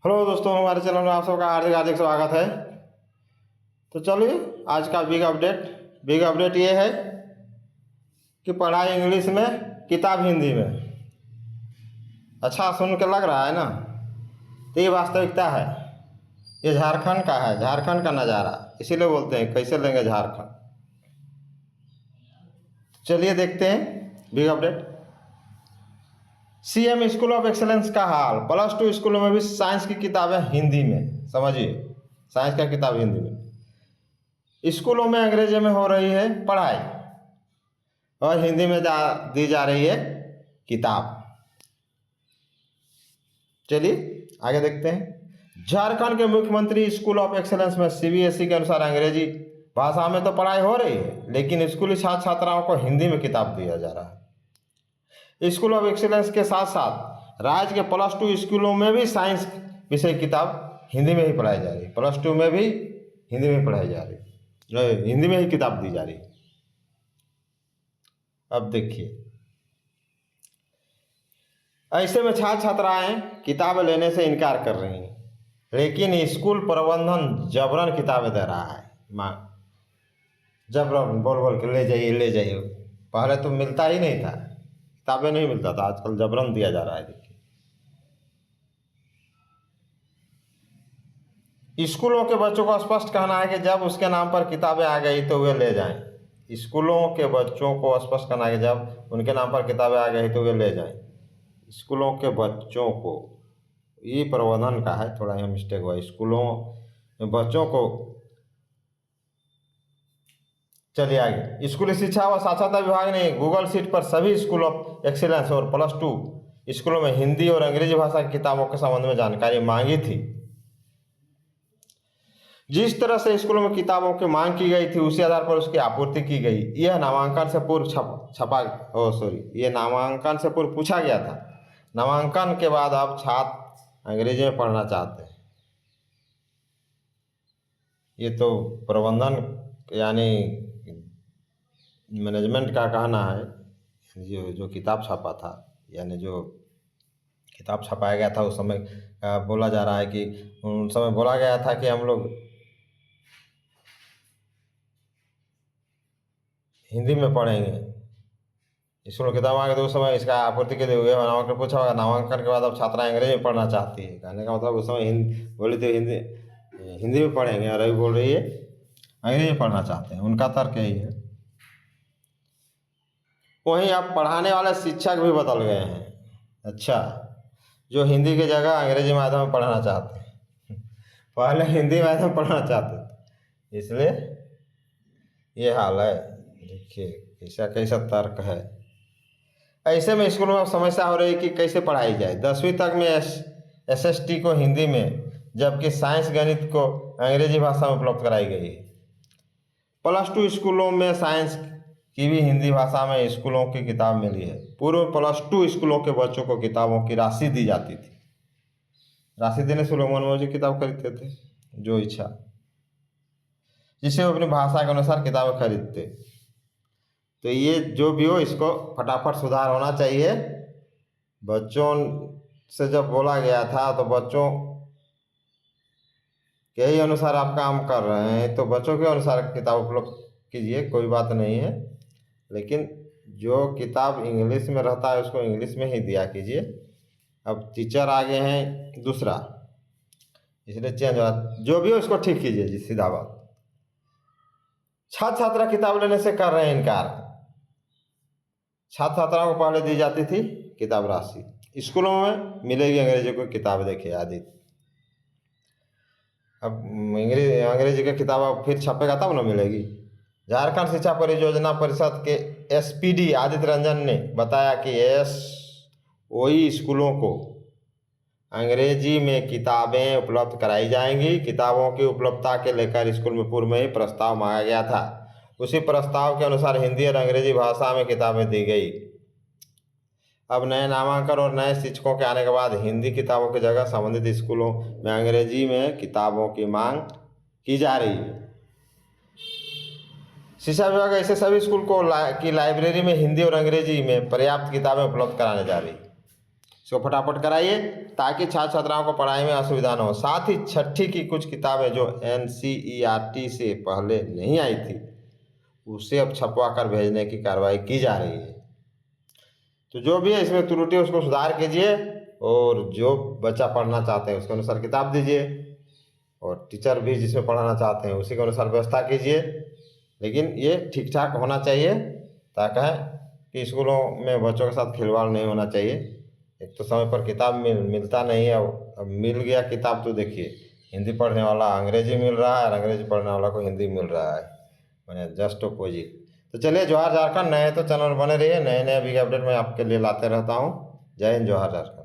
Hello दोस्तों, हमारे channel में आप सबका हार्दिक हार्दिक स्वागत है। तो चलिए आज का बिग अपडेट ये है कि पढ़ाई इंग्लिश में, किताब हिंदी में। अच्छा सुन के लग रहा है ना? तो ये वास्तविकता है। ये झारखंड का है, झारखंड का नज़ारा। इसीलिए बोलते हैं कैसे लेंगे झारखंड। चलिए देखते हैं big update. CM school of excellence का हाल, +2 स्कूलों में भी साइंस की किताबें हिंदी में। समझिए, साइंस का किताब हिंदी में। स्कूलों में अंग्रेजी में हो रही है पढ़ाई और हिंदी में दी जा रही है किताब। चलिए आगे देखते हैं। झारखंड के मुख्यमंत्री स्कूल ऑफ एक्सेलेंस में सीबीएसई के अनुसार अंग्रेजी भाषा में तो पढ़ाई हो रही है, लेकिन स्कूली छात्र छात्राओं को हिंदी में किताब दिया जा रहा है। स्कूल ऑफ एक्सीलेंस के साथ साथ राज्य के +2 स्कूलों में भी साइंस विषय किताब हिंदी में ही पढ़ाई जा रही है। +2 में भी हिंदी में पढ़ाई जा रही है, हिंदी में ही किताब दी जा रही है। अब देखिए, ऐसे में छात्र छात्राएं किताबें लेने से इनकार कर रही हैं, लेकिन स्कूल प्रबंधन जबरन किताबें दे रहा है। माँ जबरन बोल बोल के ले जाइए। पहले तो मिलता ही नहीं था, किताबें नहीं मिलता था, आजकल जबरन दिया जा रहा है। देखिए, स्कूलों के बच्चों का स्पष्ट कहना है कि जब उसके नाम पर किताबें आ गई तो वे ले जाएं। स्कूलों के बच्चों को स्पष्ट कहना है कि जब उनके नाम पर किताबें आ गई तो वे ले जाएं। स्कूलों के बच्चों को, ये प्रबंधन का है, थोड़ा यहाँ मिस्टेक हुआ। स्कूलों में बच्चों को। चलिए आगे। स्कूली शिक्षा व साक्षरता विभाग ने गूगल शीट पर सभी स्कूल ऑफ एक्सीलेंस और +2 स्कूलों में हिंदी और अंग्रेजी भाषा की किताबों के संबंध में जानकारी मांगी थी। जिस तरह से स्कूलों में किताबों की मांग की गई थी, उसी आधार पर उसकी आपूर्ति की गई। यह नामांकन से पूर्व यह नामांकन से पूर्व पूछा गया था। नामांकन के बाद अब छात्र अंग्रेजी में पढ़ना चाहते हैं। ये तो प्रबंधन यानी मैनेजमेंट का कहना है। जो किताब छापा था, यानी जो किताब छपाया गया था, उस समय बोला जा रहा है कि उस समय बोला गया था कि हम लोग हिंदी में पढ़ेंगे। स्कूल किताब आ गए तो उस समय इसका आपूर्ति के लिए हुए नामांकन पूछा होगा। नामांकन के बाद अब छात्रा अंग्रेजी में पढ़ना चाहती है। कहने का मतलब उस समय बोली थी हिंदी में पढ़ेंगे, और अभी बोल रही है अंग्रेजी में पढ़ना चाहते हैं। उनका तर्क यही है। वहीं अब पढ़ाने वाले शिक्षक भी बदल गए हैं। अच्छा, जो हिंदी की जगह अंग्रेजी माध्यम में पढ़ना चाहते हैं। पहले हिंदी माध्यम में पढ़ना चाहते थे, इसलिए ये हाल है। देखिए कैसा कैसा तर्क है। ऐसे में स्कूलों में समस्या हो रही है कि कैसे पढ़ाई जाए। 10वीं तक में SST को हिंदी में, जबकि साइंस गणित को अंग्रेजी भाषा में उपलब्ध कराई गई है। +2 स्कूलों में साइंस की भी हिंदी भाषा में स्कूलों की किताब मिली है। पूर्व +2 स्कूलों के बच्चों को किताबों की राशि दी जाती थी। राशि देने से लोग मनमौजी किताब खरीदते थे, जो इच्छा, जिससे वो अपनी भाषा के अनुसार किताबें खरीदते। तो ये जो भी हो, इसको फटाफट सुधार होना चाहिए। बच्चों से जब बोला गया था तो बच्चों के ही अनुसार आप काम कर रहे हैं, तो बच्चों के अनुसार किताब उपलब्ध कीजिए, कोई बात नहीं है। लेकिन जो किताब इंग्लिश में रहता है उसको इंग्लिश में ही दिया कीजिए। अब टीचर आगे हैं दूसरा, इसलिए चेंज हो रहा। जो भी हो इसको ठीक कीजिए जी, सीधा बात। छात्र छात्रा किताब लेने से कर रहे हैं इनकार। छात्र छात्राओं को पहले दी जाती थी किताब राशि, स्कूलों में मिलेगी अंग्रेजी की किताब। देखिए आदित्य, अब अंग्रेजी की किताब अब फिर छपेगा तब ना मिलेगी। झारखंड शिक्षा परियोजना परिषद के SPD आदित्य रंजन ने बताया कि SOE स्कूलों को अंग्रेजी में किताबें उपलब्ध कराई जाएंगी। किताबों की उपलब्धता के लेकर स्कूल में पूर्व में ही प्रस्ताव मांगा गया था। उसी प्रस्ताव के अनुसार हिंदी और अंग्रेजी भाषा में किताबें दी गई। अब नए नामांकन और नए शिक्षकों के आने के बाद हिंदी किताबों की जगह संबंधित स्कूलों में अंग्रेजी में किताबों की मांग की जा रही है। शिक्षा विभाग ऐसे सभी स्कूल को की लाइब्रेरी में हिंदी और अंग्रेजी में पर्याप्त किताबें उपलब्ध कराने जा रही है। इसको फटाफट कराइए ताकि छात्र छात्राओं को पढ़ाई में असुविधा न हो। साथ ही छठी की कुछ किताबें जो NCERT से पहले नहीं आई थी उसे अब छपवा कर भेजने की कार्रवाई की जा रही है। तो जो भी है इसमें त्रुटि उसको सुधार कीजिए और जो बच्चा पढ़ना चाहते हैं उसके अनुसार किताब दीजिए और टीचर भी जिसमें पढ़ाना चाहते हैं उसी के अनुसार व्यवस्था कीजिए। लेकिन ये ठीक ठाक होना चाहिए ताकि कि स्कूलों में बच्चों के साथ खिलवाड़ नहीं होना चाहिए। एक तो समय पर किताब मिलता नहीं है, अब मिल गया किताब तो देखिए हिंदी पढ़ने वाला अंग्रेजी मिल रहा है और अंग्रेजी पढ़ने वाला को हिंदी मिल रहा है, मैंने जस्ट अपोजिट। तो चलिए जोहार झारखंड, नए तो चैनल बने रहिए, नए नए भी अपडेट मैं आपके लिए लाते रहता हूँ। जय हिंद, जोहार झारखंड।